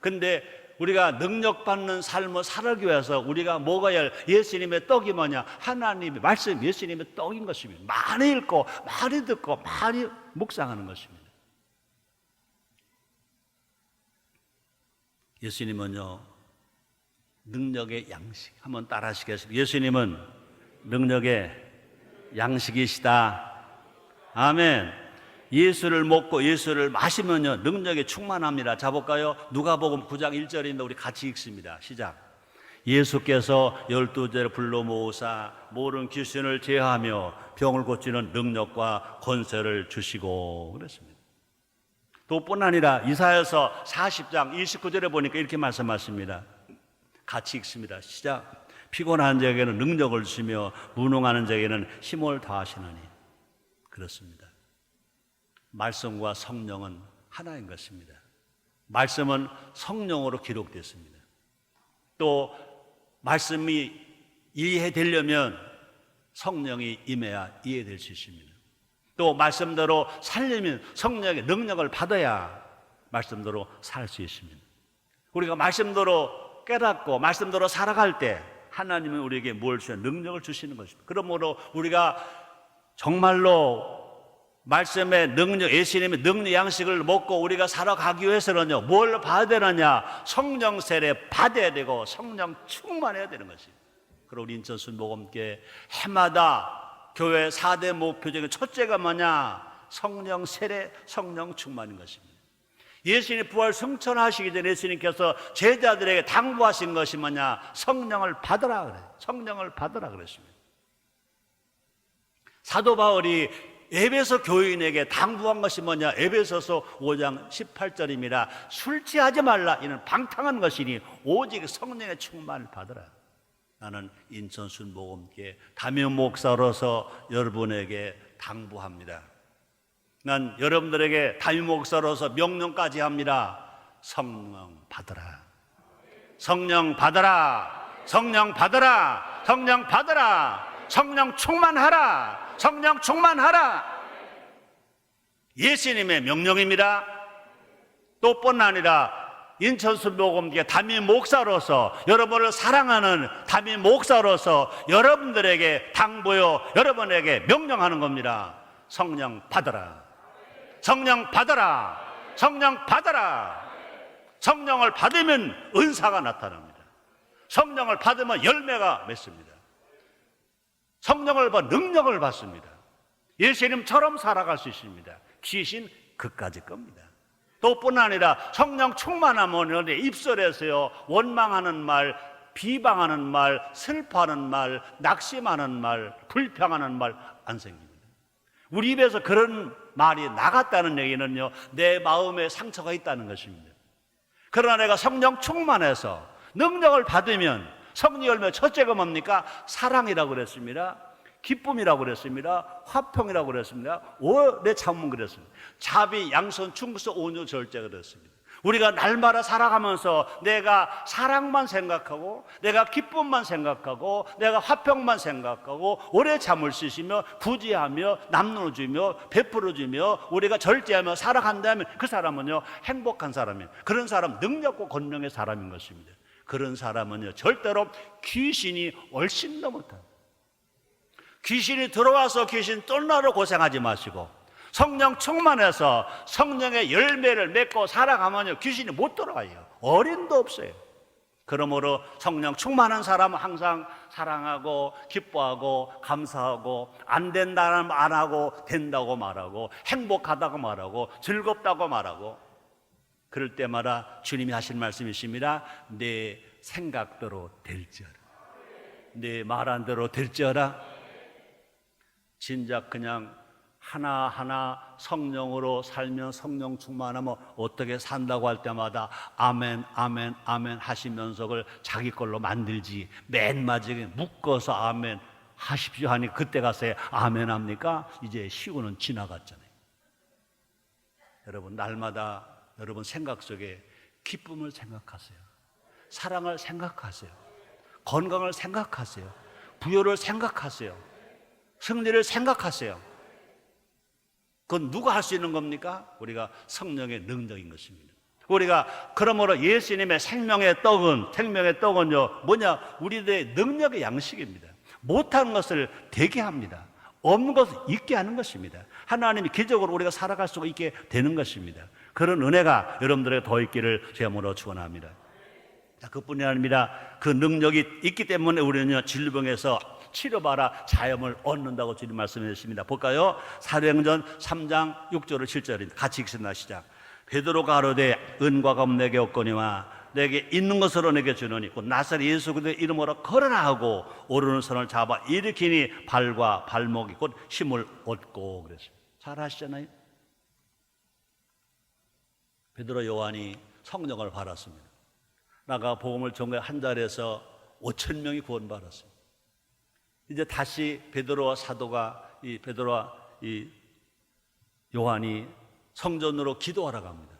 근데 우리가 능력받는 삶을 살기 위해서 우리가 먹어야 할 예수님의 떡이 뭐냐? 하나님의 말씀, 예수님의 떡인 것입니다. 많이 읽고 많이 듣고 많이 묵상하는 것입니다. 예수님은요 능력의 양식. 한번 따라 하시겠습니다. 예수님은 능력의 양식이시다. 아멘. 예수를 먹고 예수를 마시면요 능력에 충만합니다. 자 볼까요? 누가복음 9장 1절인데 우리 같이 읽습니다. 시작. 예수께서 12제를 불러 모으사 모든 귀신을 제하며 병을 고치는 능력과 권세를 주시고 그랬습니다. 또 뿐 아니라 이사야서 40장 29절에 보니까 이렇게 말씀하십니다. 같이 읽습니다. 시작. 피곤한 자에게는 능력을 주시며 무능한 자에게는 힘을 더하시나니. 그렇습니다. 말씀과 성령은 하나인 것입니다. 말씀은 성령으로 기록됐습니다. 또 말씀이 이해되려면 성령이 임해야 이해될 수 있습니다. 또 말씀대로 살려면 성령의 능력을 받아야 말씀대로 살 수 있습니다. 우리가 말씀대로 깨닫고 말씀대로 살아갈 때 하나님은 우리에게 뭘 주시는 능력을 주시는 것입니다. 그러므로 우리가 정말로 말씀의 능력, 예수님의 능력 양식을 먹고 우리가 살아가기 위해서는요, 뭘 받아야 되느냐? 성령 세례 받아야 되고 성령 충만해야 되는 것입니다. 그리고 우리 인천 순복음교회 해마다 교회 4대 목표 중에 첫째가 뭐냐? 성령 세례, 성령 충만인 것입니다. 예수님 부활 승천하시기 전에 예수님께서 제자들에게 당부하신 것이 뭐냐? 성령을 받으라 그래요. 성령을 받으라 그랬습니다. 사도 바울이 에베소 교인에게 당부한 것이 뭐냐? 에베소서 5장 18절입니다. 술 취하지 말라. 이는 방탕한 것이니 오직 성령의 충만을 받으라. 나는 인천 순복음교회 담임 목사로서 여러분에게 당부합니다. 난 여러분들에게 담임 목사로서 명령까지 합니다. 성령 받으라. 성령 받으라. 성령 받으라. 성령 받으라. 성령 충만하라. 성령 충만하라. 예수님의 명령입니다. 또 뿐 아니라 인천순복음교회 담임 목사로서, 여러분을 사랑하는 담임 목사로서 여러분들에게 당부요, 여러분에게 명령하는 겁니다. 성령 받으라. 성령 받으라. 성령 받으라. 성령을 받으면 은사가 나타납니다. 성령을 받으면 열매가 맺습니다. 성령을 받아 능력을 받습니다. 예수님처럼 살아갈 수 있습니다. 귀신 그까짓 겁니다. 또 뿐 아니라 성령 충만하면 입술에서요, 원망하는 말, 비방하는 말, 슬퍼하는 말, 낙심하는 말, 불평하는 말 안 생깁니다. 우리 입에서 그런 말이 나갔다는 얘기는요, 내 마음에 상처가 있다는 것입니다. 그러나 내가 성령 충만해서 능력을 받으면 성령 열매 첫째가 뭡니까? 사랑이라고 그랬습니다. 기쁨이라고 그랬습니다. 화평이라고 그랬습니다. 오래 참음 그랬습니다. 자비, 양선, 충성, 온유, 절제가 그랬습니다. 우리가 날마다 살아가면서 내가 사랑만 생각하고, 내가 기쁨만 생각하고, 내가 화평만 생각하고, 오래 참을 수 있으며, 구제하며, 나눠주며, 베풀어주며, 우리가 절제하며 살아간다면 그 사람은요, 행복한 사람이에요. 그런 사람, 능력과 권능의 사람인 것입니다. 그런 사람은요, 절대로 귀신이 얼씬도 못합니다. 귀신이 들어와서 귀신 쫓나로 고생하지 마시고, 성령 충만해서 성령의 열매를 맺고 살아가면요, 귀신이 못 들어와요. 어린도 없어요. 그러므로 성령 충만한 사람은 항상 사랑하고 기뻐하고 감사하고, 안 된다는 말 안 하고 된다고 말하고, 행복하다고 말하고, 즐겁다고 말하고, 그럴 때마다 주님이 하신 말씀이 있습니다. 내 생각대로 될지어라. 내 말한 대로 될지어라. 진작 그냥 하나하나 성령으로 살면, 성령 충만하면 어떻게 산다고 할 때마다 아멘, 아멘, 아멘 하시면서 그걸 자기 걸로 만들지, 맨 마지막에 묶어서 아멘 하십시오 하니 그때 가서 아멘 합니까? 이제 시구는 지나갔잖아요. 여러분, 날마다 여러분 생각 속에 기쁨을 생각하세요. 사랑을 생각하세요. 건강을 생각하세요. 부여를 생각하세요. 승리를 생각하세요. 그건 누가 할 수 있는 겁니까? 우리가 성령의 능력인 것입니다. 우리가 그러므로 예수님의 생명의 떡은요, 뭐냐? 우리들의 능력의 양식입니다. 못하는 것을 되게 합니다. 없는 것을 있게 하는 것입니다. 하나님이 기적으로 우리가 살아갈 수가 있게 되는 것입니다. 그런 은혜가 여러분들에게 더 있기를 제물로 축원합니다. 그뿐이 아닙니다. 그 능력이 있기 때문에 우리는요, 질병에서 치료받아 자염을 얻는다고 주님 말씀해 주십니다. 볼까요? 사도행전 3장 6절을 7절입니다. 같이 읽습니다. 시작. 베드로가 가로되 은과 금 내게 없거니와 내게 있는 것으로 내게 주노니 곧 나사렛 예수 그리스도의 이름으로 걸으라 하고 오르는 손을 잡아 일으키니 발과 발목이 곧 힘을 얻고 그랬습니다. 잘 아시잖아요. 베드로 요한이 성령을 받았습니다. 나가 복음을 전해 한 달에서 5천 명이 구원받았습니다. 이제 다시 베드로와 요한이 성전으로 기도하러 갑니다.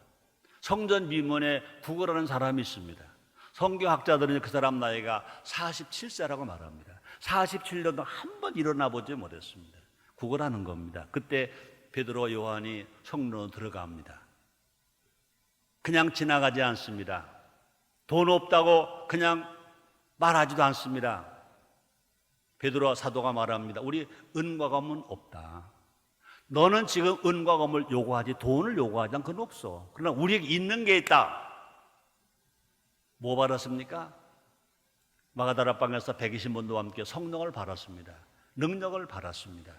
성전 미문에 구걸하는 사람이 있습니다. 성경학자들은 그 사람 나이가 47세라고 말합니다. 47년도 한 번 일어나 보지 못했습니다. 구걸하는 겁니다. 그때 베드로와 요한이 성전으로 들어갑니다. 그냥 지나가지 않습니다. 돈 없다고 그냥 말하지도 않습니다. 베드로와 사도가 말합니다. 우리 은과 금은 없다. 너는 지금 은과 금을 요구하지 돈을 요구하지 않은 건 없어. 그러나 우리에게 있는 게 있다. 뭐 받았습니까? 마가다락방에서 120분도와 함께 성령을 받았습니다. 능력을 받았습니다.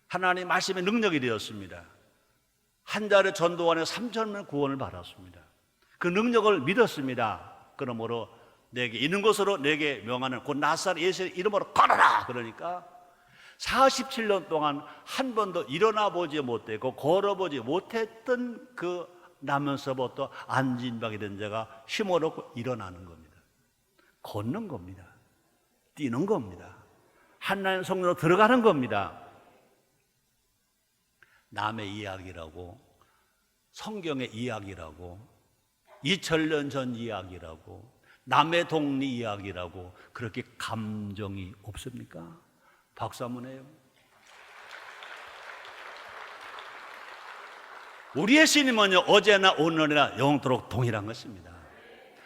하나님 말씀의 능력이 되었습니다. 한 달에 전도원에 3,000명 구원을 받았습니다. 그 능력을 믿었습니다. 그러므로 내게 있는 것으로 내게 명하는 곧 나사렛 예수의 이름으로 걸어라. 그러니까 47년 동안 한 번도 일어나 보지 못했고 걸어보지 못했던 그 나면서부터 안진박이 된 자가 힘을 얻고 일어나는 겁니다. 걷는 겁니다. 뛰는 겁니다. 하나님 성령으로 들어가는 겁니다. 남의 이야기라고, 성경의 이야기라고, 2000년 전 이야기라고, 남의 동네 이야기라고 그렇게 감정이 없습니까? 박수 한번 해요. 우리의 신임은요, 어제나 오늘이나 영원토록 동일한 것입니다.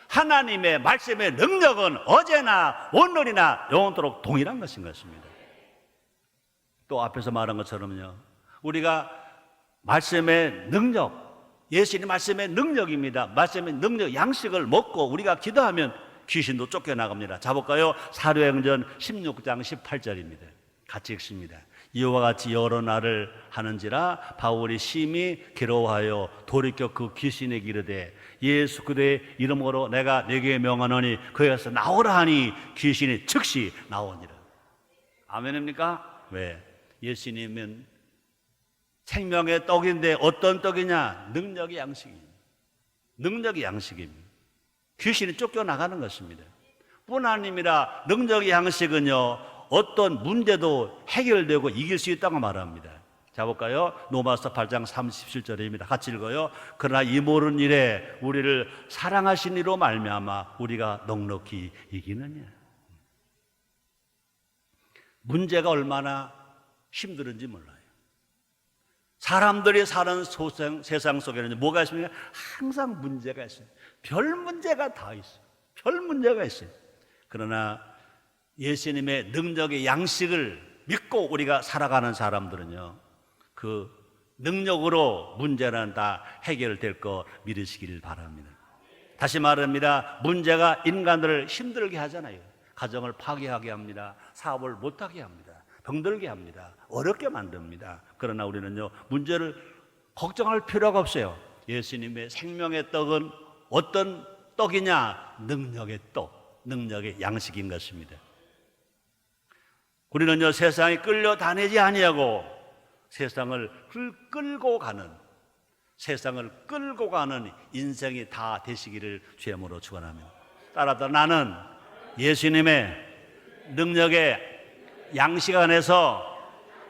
하나님의 말씀의 능력은 어제나 오늘이나 영원토록 동일한 것인 것입니다. 또 앞에서 말한 것처럼요, 우리가 말씀의 능력, 예수님 말씀의 능력입니다. 말씀의 능력, 양식을 먹고 우리가 기도하면 귀신도 쫓겨나갑니다. 자볼까요? 사도행전 16장 18절입니다. 같이 읽습니다. 이와 같이 여러 날을 하는지라 바울이 심히 괴로워하여 돌이켜 그 귀신에게 이르되 예수 그리스도의 이름으로 내가 네게 명하노니 그에서 나오라 하니 귀신이 즉시 나오니라. 아멘입니까? 왜? 예수님은 생명의 떡인데 어떤 떡이냐? 능력의 양식입니다. 능력의 양식입니다. 귀신이 쫓겨나가는 것입니다. 뿐 아닙니다. 능력의 양식은요, 어떤 문제도 해결되고 이길 수 있다고 말합니다. 자 볼까요? 로마서 8장 37절입니다. 같이 읽어요. 그러나 이 모든 일에 우리를 사랑하신 이로 말미암아 우리가 넉넉히 이기느냐. 문제가 얼마나 힘들은지 몰라요. 사람들이 사는 세상 속에는 뭐가 있습니까? 항상 문제가 있어요. 별 문제가 다 있어요. 별 문제가 있어요. 그러나 예수님의 능력의 양식을 믿고 우리가 살아가는 사람들은요, 그 능력으로 문제는 다 해결될 거 믿으시길 바랍니다. 다시 말합니다. 문제가 인간들을 힘들게 하잖아요. 가정을 파괴하게 합니다. 사업을 못하게 합니다. 병들게 합니다. 어렵게 만듭니다. 그러나 우리는요, 문제를 걱정할 필요가 없어요. 예수님의 생명의 떡은 어떤 떡이냐? 능력의 떡, 능력의 양식인 것입니다. 우리는요, 세상에 끌려다니지 아니하고 세상을 끌고 가는, 세상을 끌고 가는 인생이 다 되시기를 주님으로 축원합니다. 따라서 나는 예수님의 능력의 양식 안에서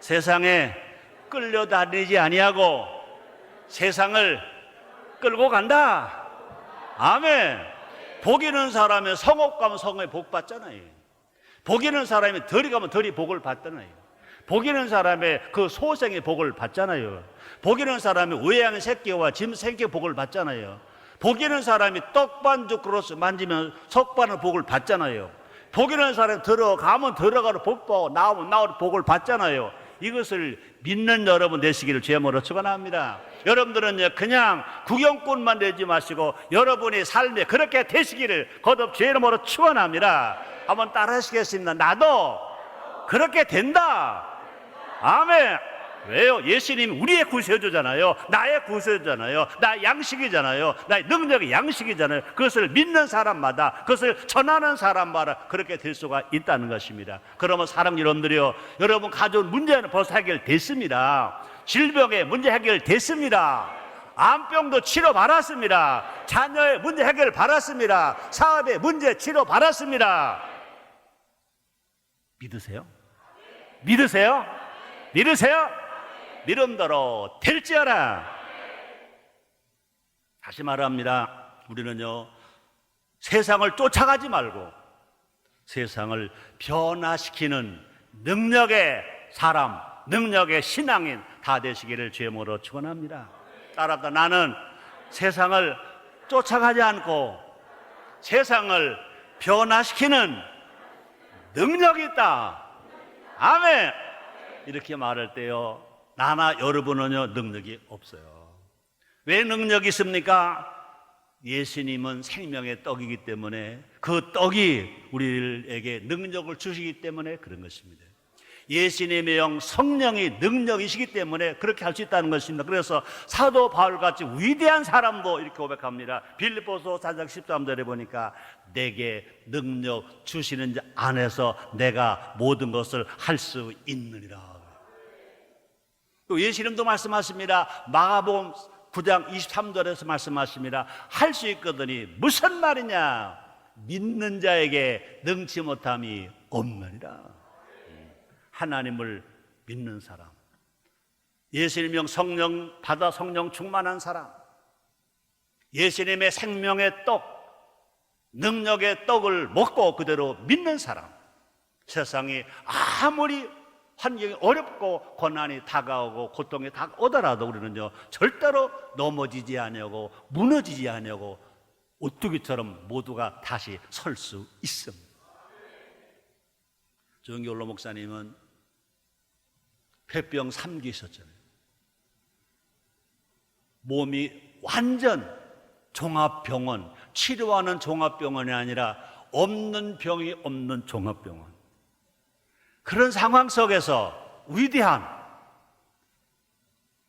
세상에 끌려다니지 아니하고 세상을 끌고 간다. 아멘. 복 있는 사람의 성읍 가면 성읍에 복 받잖아요. 복 있는 사람이 덜이 가면 덜이 복을 받잖아요. 복 있는 사람의 그 소생의 복을 받잖아요. 복 있는 사람이 우양 새끼와 짐 새끼 복을 받잖아요. 복 있는 사람이 떡반죽 그릇 만지면 석반의 복을 받잖아요. 복 있는 사람이 들어가면 들어가는 복받고 나오면 나오는 복을 받잖아요. 이것을 믿는 여러분 되시기를 주님으로 축원합니다. 여러분들은 그냥 구경꾼만 되지 마시고 여러분의 삶에 그렇게 되시기를 거듭 주님으로 축원합니다. 한번 따라 하시겠습니다. 나도 그렇게 된다. 아멘. 왜요? 예수님이 우리의 구세주잖아요. 나의 구세주잖아요. 나의 양식이잖아요. 나의 능력의 양식이잖아요. 그것을 믿는 사람마다, 그것을 전하는 사람마다 그렇게 될 수가 있다는 것입니다. 그러면 사랑 여러분들이요, 여러분 가져온 문제는 벌써 해결됐습니다. 질병의 문제 해결됐습니다. 암병도 치료 받았습니다. 자녀의 문제 해결 받았습니다. 사업의 문제 치료 받았습니다. 믿으세요? 믿으세요? 믿으세요? 믿음대로 될지어라. 다시 말합니다. 우리는요, 세상을 쫓아가지 말고 세상을 변화시키는 능력의 사람, 능력의 신앙인 다 되시기를 주님으로 축원합니다. 따라서 나는 세상을 쫓아가지 않고 세상을 변화시키는 능력이 있다. 아멘. 이렇게 말할 때요, 나나 여러분은요 능력이 없어요. 왜 능력이 있습니까? 예수님은 생명의 떡이기 때문에 그 떡이 우리에게 능력을 주시기 때문에 그런 것입니다. 예수님의 영 성령이 능력이시기 때문에 그렇게 할 수 있다는 것입니다. 그래서 사도 바울같이 위대한 사람도 이렇게 고백합니다. 빌립보서 4장 13절에 보니까 내게 능력 주시는 자 안에서 내가 모든 것을 할 수 있느니라. 또 예수님도 말씀하십니다. 마가복음 9장 23절에서 말씀하십니다. 할 수 있거든이 무슨 말이냐? 믿는 자에게 능치 못함이 없느니라. 하나님을 믿는 사람, 예수님의 성령 받아 성령 충만한 사람, 예수님의 생명의 떡, 능력의 떡을 먹고 그대로 믿는 사람, 세상이 아무리 환경이 어렵고 고난이 다가오고 고통이 다가오더라도 우리는요 절대로 넘어지지 아니하고 무너지지 아니하고 오뚜기처럼 모두가 다시 설 수 있습니다. 조영기 원로 목사님은 폐병 3기 있었잖아요. 몸이 완전 종합병원, 치료하는 종합병원이 아니라 없는 병이 없는 종합병원. 그런 상황 속에서 위대한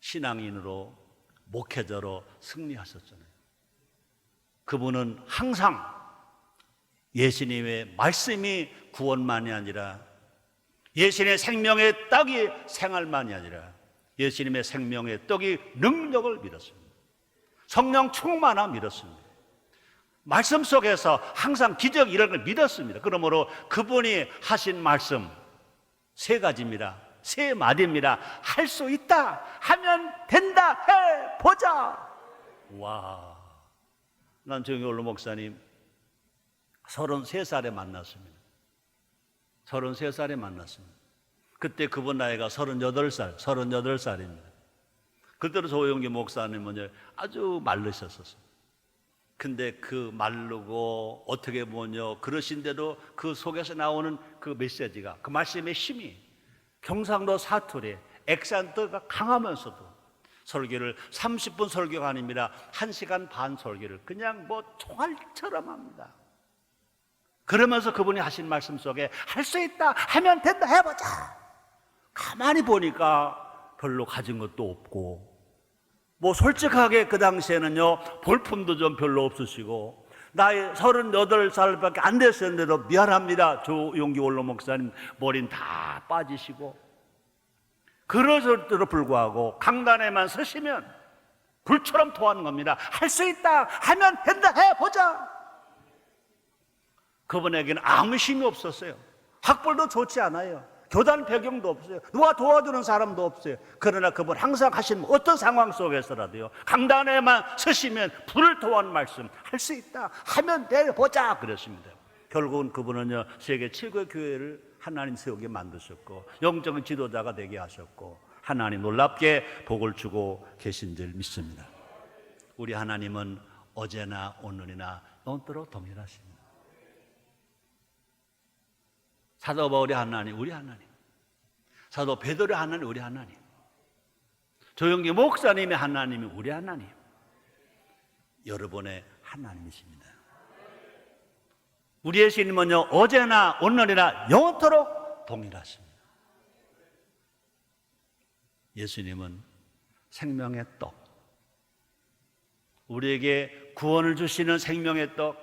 신앙인으로 목회자로 승리하셨잖아요. 그분은 항상 예수님의 말씀이 구원만이 아니라 예수님의 생명의 떡이 생활만이 아니라 예수님의 생명의 떡이 능력을 믿었습니다. 성령 충만함 믿었습니다. 말씀 속에서 항상 기적 이런 걸 믿었습니다. 그러므로 그분이 하신 말씀 세 가지입니다. 세 마디입니다. 할 수 있다 하면 된다 해보자. 와, 난 조영기 원로 목사님 33살에 만났습니다. 33살에 만났습니다. 그때 그분 나이가 38살입니다. 그때로 조영기 목사님은 아주 마르셨었어요. 근데 그 마르고 어떻게 보면 그러신데도 그 속에서 나오는 그 메시지가, 그 말씀의 힘이 경상도 사투리, 액센트가 강하면서도 설교를 30분 설교가 아닙니다. 1시간 반 설교를 그냥 뭐 총알처럼 합니다. 그러면서 그분이 하신 말씀 속에 할 수 있다 하면 된다 해보자. 가만히 보니까 별로 가진 것도 없고 뭐 솔직하게 그 당시에는요 볼품도 좀 별로 없으시고 나이 38살밖에 안 됐었는데도 미안합니다. 조용기 원로 목사님 머리는 다 빠지시고 그러서도 불구하고 강단에만 서시면 불처럼 토하는 겁니다. 할 수 있다 하면 된다 해보자. 그분에게는 아무 힘이 없었어요. 학벌도 좋지 않아요. 교단 배경도 없어요. 누가 도와주는 사람도 없어요. 그러나 그분 항상 하시는 어떤 상황 속에서라도요 강단에만 서시면 불을 토하는 말씀 할 수 있다 하면 돼보자 그랬습니다. 결국은 그분은요 세계 최고의 교회를 하나님 세우게 만드셨고 영적인 지도자가 되게 하셨고 하나님 놀랍게 복을 주고 계신 줄 믿습니다. 우리 하나님은 어제나 오늘이나 영원토록 동일하십니다. 사도 바울의 하나님, 우리 하나님. 사도 베드로의 하나님, 우리 하나님. 조영기 목사님의 하나님이 우리 하나님. 여러분의 하나님이십니다. 우리 예수님은요 어제나 오늘이나 영원토록 동일하십니다. 예수님은 생명의 떡, 우리에게 구원을 주시는 생명의 떡,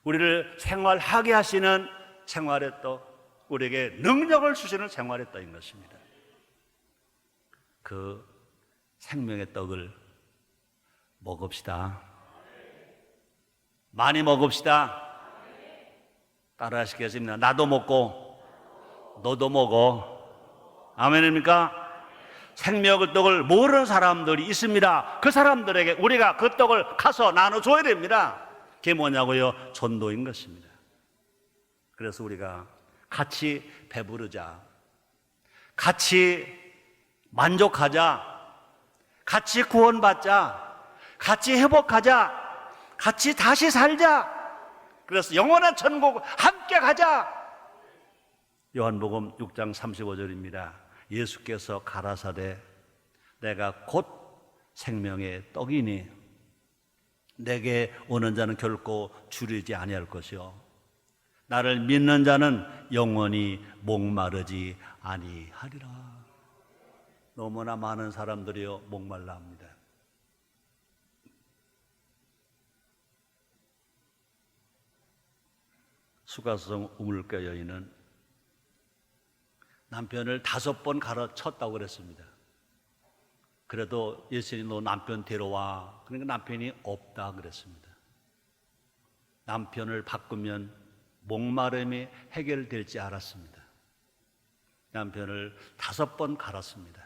우리를 생활하게 하시는 생활의 떡, 우리에게 능력을 주시는 생활의 떡인 것입니다. 그 생명의 떡을 먹읍시다. 많이 먹읍시다. 따라 하시겠습니다. 나도 먹고 너도 먹어. 아멘입니까? 생명의 떡을 모르는 사람들이 있습니다. 그 사람들에게 우리가 그 떡을 가서 나눠줘야 됩니다. 그게 뭐냐고요? 전도인 것입니다. 그래서 우리가 같이 배부르자, 같이 만족하자, 같이 구원받자, 같이 회복하자, 같이 다시 살자. 그래서 영원한 천국 함께 가자. 요한복음 6장 35절입니다. 예수께서 가라사대 내가 곧 생명의 떡이니 내게 오는 자는 결코 주리지 아니할 것이요 나를 믿는 자는 영원히 목마르지 아니하리라. 너무나 많은 사람들이요 목말라 합니다. 수가성 우물가 여인은 남편을 5번 가르쳤다고 그랬습니다. 그래도 예수님 너 남편 데려와. 그러니까 남편이 없다 그랬습니다. 남편을 바꾸면 목마름이 해결될지 알았습니다. 남편을 5번 갈았습니다.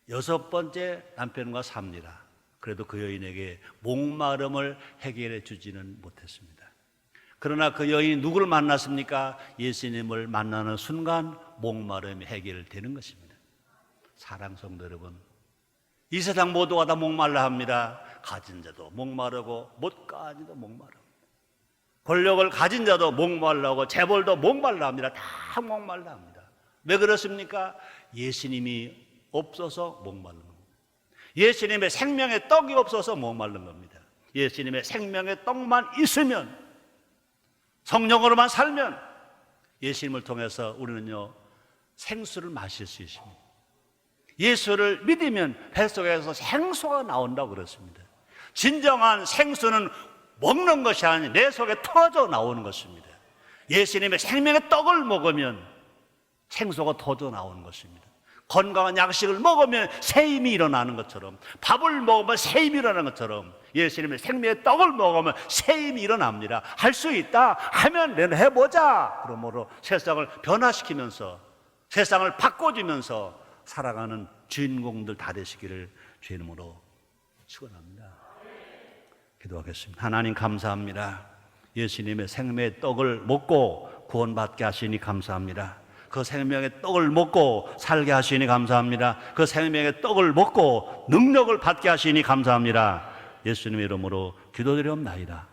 6번째 남편과 삽니다. 그래도 그 여인에게 목마름을 해결해 주지는 못했습니다. 그러나 그 여인이 누구를 만났습니까? 예수님을 만나는 순간 목마름이 해결되는 것입니다. 사랑 성도 여러분, 이 세상 모두가 다 목말라 합니다. 가진 자도 목마르고 못 가진 자도 목마르고 권력을 가진 자도 목말라고 재벌도 목말라 합니다. 다 목말라 합니다. 왜 그렇습니까? 예수님이 없어서 목마른 겁니다. 예수님의 생명의 떡이 없어서 목마른 겁니다. 예수님의 생명의 떡만 있으면, 성령으로만 살면 예수님을 통해서 우리는요 생수를 마실 수 있습니다. 예수를 믿으면 뱃속에서 생수가 나온다고 그랬습니다. 진정한 생수는 먹는 것이 아니 내 속에 터져 나오는 것입니다. 예수님의 생명의 떡을 먹으면 생수가 터져 나오는 것입니다. 건강한 약식을 먹으면 새 힘이 일어나는 것처럼, 밥을 먹으면 새 힘이 일어나는 것처럼 예수님의 생명의 떡을 먹으면 새 힘이 일어납니다. 할 수 있다 하면 내가 해보자. 그러므로 세상을 변화시키면서 세상을 바꿔주면서 살아가는 주인공들 다 되시기를 주의 이름으로 축원합니다. 기도하겠습니다. 하나님 감사합니다. 예수님의 생명의 떡을 먹고 구원받게 하시니 감사합니다. 그 생명의 떡을 먹고 살게 하시니 감사합니다. 그 생명의 떡을 먹고 능력을 받게 하시니 감사합니다. 예수님의 이름으로 기도드리옵나이다.